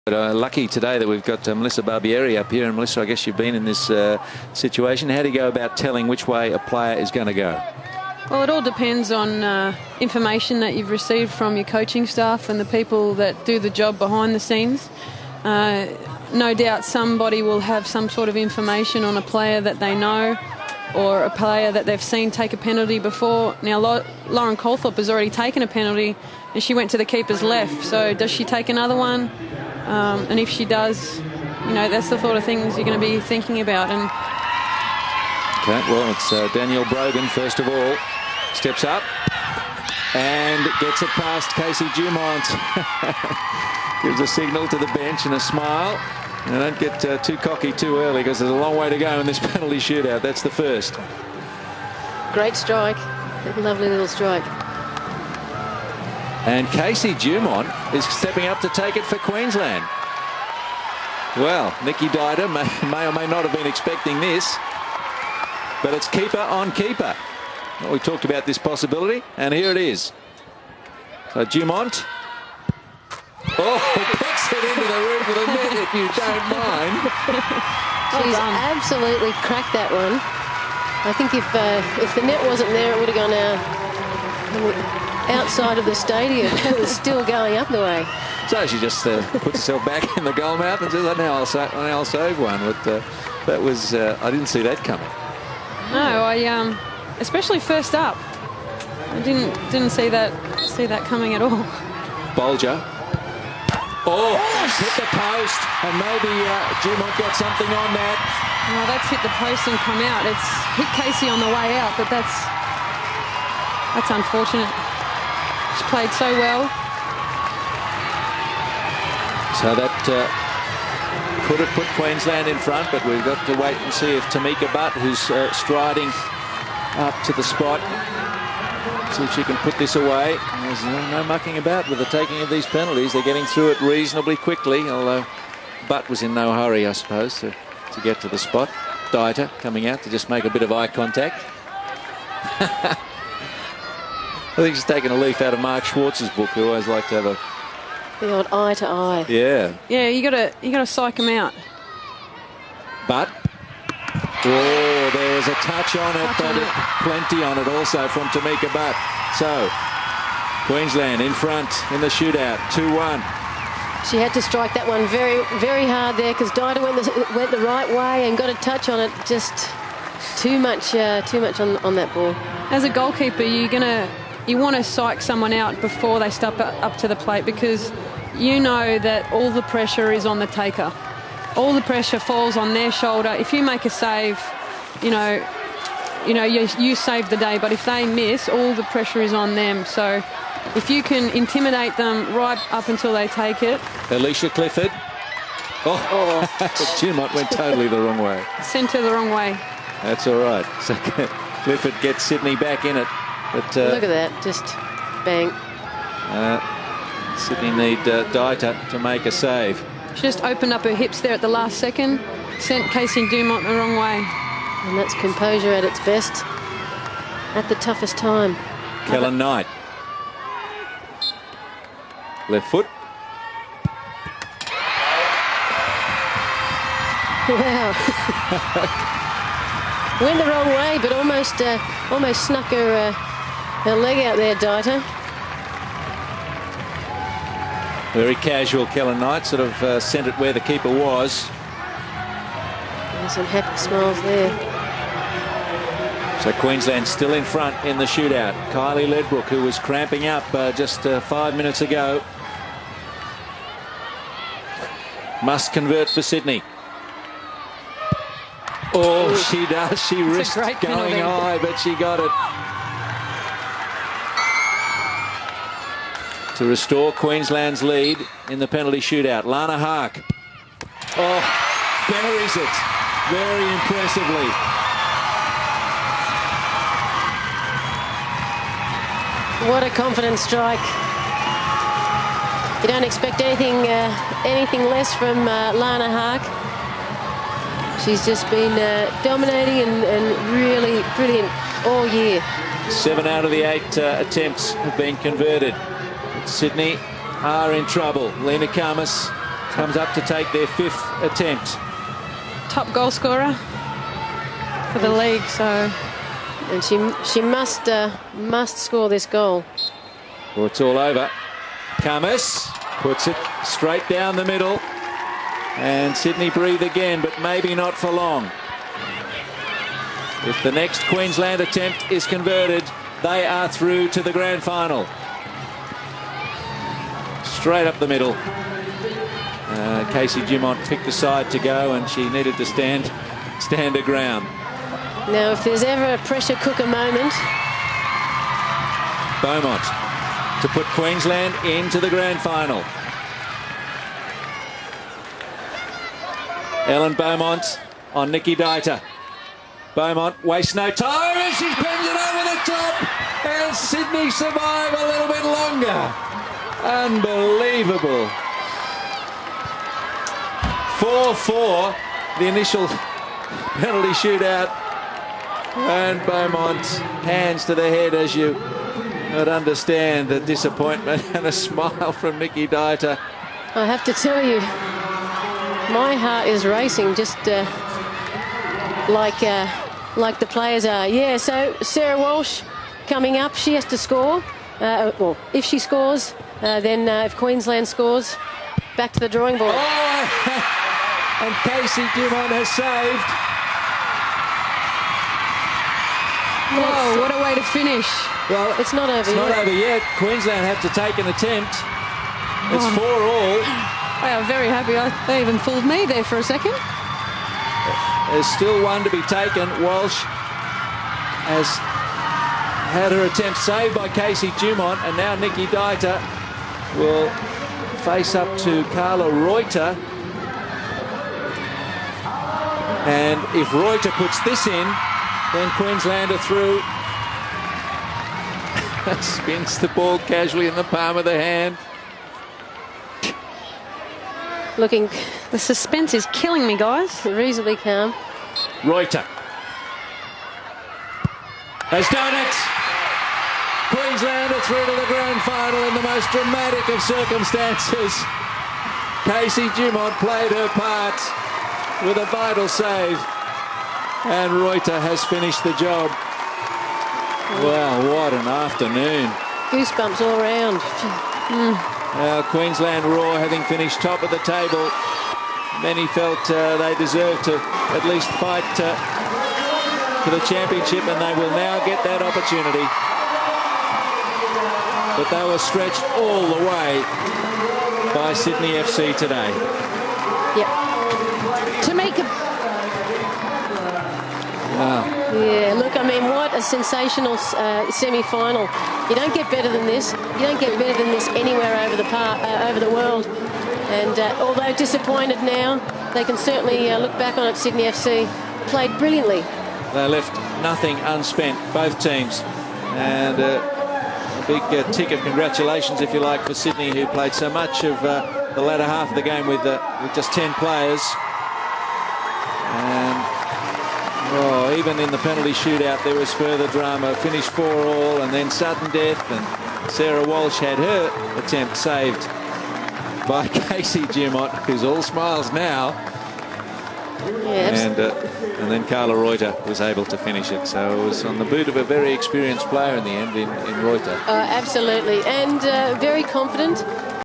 But lucky today that we've got Melissa Barbieri up here. And Melissa, I guess you've been in this situation. How do you go about telling which way a player is going to go? Well, it all depends on information that you've received from your coaching staff and the people that do the job behind the scenes. No doubt somebody will have some sort of information on a player that they know or a player that they've seen take a penalty before. Now, Lauren Colthorpe has already taken a penalty and she went to the keeper's left. So does she take another one? And if she does, you know, that's the sort of things you're going to be thinking about. And okay, well, it's Danielle Brogan, first of all, steps up and gets it past Casey Dumont. Gives a signal to the bench and a smile. And don't get too cocky too early, because there's a long way to go in this penalty shootout. That's the first. Great strike. Lovely little strike. And Casey Dumont is stepping up to take it for Queensland. Well, Nikki Dieter may or may not have been expecting this, but it's keeper on keeper. Well, we talked about this possibility, and here it is. So Dumont. Oh, puts it into the roof of the net, if you don't mind. She's absolutely cracked that one. I think if the net wasn't there, it would have gone outside of the stadium. It was still going up the way. So she just puts herself back in the goal mouth and says, now I'll save one. But that was, I didn't see that coming. No, especially first up, I didn't see that coming at all. Bolger. Oh, hit the post, and maybe Dumont got something on that. No, that's hit the post and come out. It's hit Casey on the way out, but that's unfortunate. She played so well. So that could have put Queensland in front, but we've got to wait and see if Tamika Butt, who's striding up to the spot, see if she can put this away. There's no mucking about with the taking of these penalties. They're getting through it reasonably quickly, although Butt was in no hurry, I suppose, to get to the spot. Dieter coming out to just make a bit of eye contact. I think she's taking a leaf out of Mark Schwartz's book, who always liked to have the old eye to eye. Yeah. Yeah, you gotta psych them out. But oh, there was a touch on it, but plenty on it also from Tamika Butt. So Queensland in front in the shootout, 2-1. She had to strike that one very, very hard there, because Dieter went the right way and got a touch on it. Just too much on that ball. As a goalkeeper, you want to psych someone out before they step up to the plate, because you know that all the pressure is on the taker. All the pressure falls on their shoulder. If you make a save, you save the day. But if they miss, all the pressure is on them. So if you can intimidate them right up until they take it. Alicia Clifford. Oh. Dumont went totally the wrong way. Sent her the wrong way. That's all right. So Clifford gets Sydney back in it. But look at that, just bang. Sydney need Dieter to make a save. She just opened up her hips there at the last second, sent Casey Dumont the wrong way. And that's composure at its best at the toughest time. Kellen Knight. Left foot. Wow. Went the wrong way, but almost snuck her leg out there, Dieter. Very casual, Kellen Knight, sort of sent it where the keeper was. There's some happy smiles there. So Queensland still in front in the shootout. Kylie Ledbrook, who was cramping up just 5 minutes ago, must convert for Sydney. Oh, she does. She risked going high, but she got it. To restore Queensland's lead in the penalty shootout. Lana Haak. Oh, buries it very impressively. What a confident strike. You don't expect anything less from Lana Haak. She's just been dominating and really brilliant all year. 7 out of the 8 attempts have been converted. Sydney are in trouble. Lena Kamas comes up to take their 5th attempt. Top goal scorer for the league, so. And she must score this goal. Well, it's all over. Camus puts it straight down the middle. And Sydney breathe again, but maybe not for long. If the next Queensland attempt is converted, they are through to the grand final. Straight up the middle. Casey Dumont picked a side to go, and she needed to stand her ground. Now, if there's ever a pressure cooker moment. Beaumont to put Queensland into the grand final. Ellen Beaumont on Nikki Dieter. Beaumont wastes no time as she's pinned it over the top, and Sydney survive a little bit longer. Unbelievable. 4-4, the initial penalty shootout, and Beaumont hands to the head, as you would understand the disappointment, and a smile from Nikki Dieter. I have to tell you, my heart is racing, just like the players are. Yeah, so Sarah Walsh coming up. She has to score. Well, if she scores, then if Queensland scores, back to the drawing board. Oh, and Casey Dumont has saved. Whoa, what a way to finish. Well, it's not over yet. It's not over yet. Queensland have to take an attempt. It's 4-all. They are very happy. They even fooled me there for a second. There's still one to be taken. Walsh has had her attempt saved by Casey Dumont, and now Nikki Dieter will face up to Carla Reuter. And if Reuter puts this in, then Queensland are through. Spins the ball casually in the palm of the hand. Looking, the suspense is killing me, guys. Reasonably calm. Reuter has done it. Queensland are through to the grand final in the most dramatic of circumstances. Casey Dumont played her part with a vital save, and Reuter has finished the job. Wow, what an afternoon. Goosebumps all around. Now Queensland Raw, having finished top of the table, many felt they deserved to at least fight for the championship, and they will now get that opportunity. But they were stretched all the way by Sydney FC today. Yep. Tamika. Wow. Yeah, look, I mean, what a sensational semi-final. You don't get better than this. You don't get better than this anywhere over the world. And although disappointed now, they can certainly look back on it. Sydney FC played brilliantly. They left nothing unspent, both teams. And a big tick of congratulations, if you like, for Sydney, who played so much of the latter half of the game with just 10 players. And even in the penalty shootout, there was further drama. Finished 4-all, and then sudden death, and Sarah Walsh had her attempt saved by Casey Dumont, who's all smiles now. Yeah, and then Carla Reuter was able to finish it. So it was on the boot of a very experienced player in the end, in Reuter. Absolutely, and very confident.